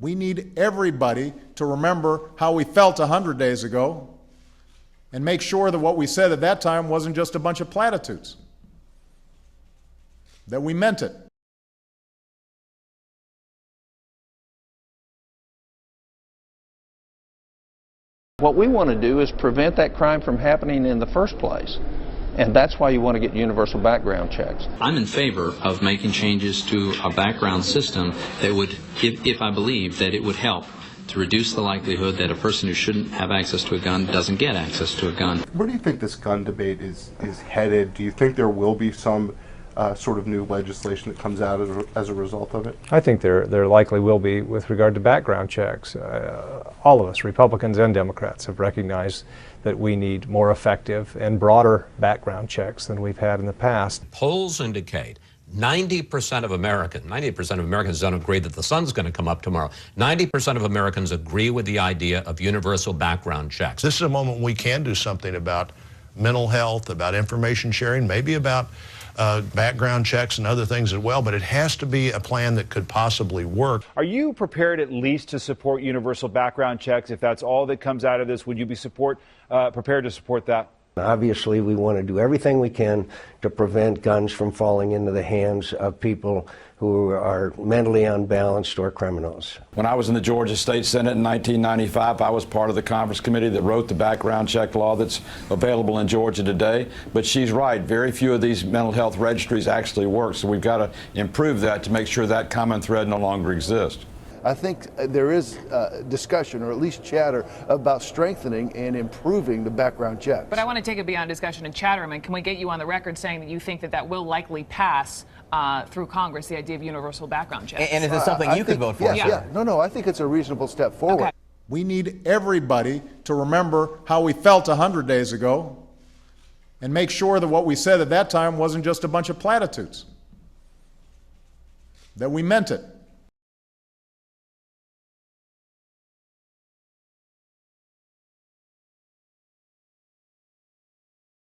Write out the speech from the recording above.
We need everybody to remember how we felt 100 days ago and make sure that what we said at that time wasn't just a bunch of platitudes, that we meant it. What we want to do is prevent that crime from happening in the first place. And that's why you want to get universal background checks. I'm in favor of making changes to a background system that would, if I believe that it would help to reduce the likelihood that a person who shouldn't have access to a gun doesn't get access to a gun. Where do you think this gun debate is headed? Do you think there will be some sort of new legislation that comes out as a result of it? I think there likely will be with regard to background checks. All of us, Republicans and Democrats, have recognized that we need more effective and broader background checks than we've had in the past. Polls indicate 90% of Americans don't agree that the sun's going to come up tomorrow. 90% of Americans agree with the idea of universal background checks. This is a moment we can do something about mental health, about information sharing, maybe about background checks and other things as well, but it has to be a plan that could possibly work. Are you prepared at least to support universal background checks? If that's all that comes out of this, would you be prepared to support that? Obviously, we want to do everything we can to prevent guns from falling into the hands of people who are mentally unbalanced or criminals. When I was in the Georgia State Senate in 1995, I was part of the conference committee that wrote the background check law that's available in Georgia today. But she's right, very few of these mental health registries actually work, so we've got to improve that to make sure that common thread no longer exists. I think there is discussion, or at least chatter, about strengthening and improving the background checks. But I want to take it beyond discussion and chatter. I mean, can we get you on the record saying that you think that will likely pass through Congress, the idea of universal background checks? And is it something you could vote for? Yes, yeah. No, I think it's a reasonable step forward. Okay. We need everybody to remember how we felt 100 days ago and make sure that what we said at that time wasn't just a bunch of platitudes, that we meant it.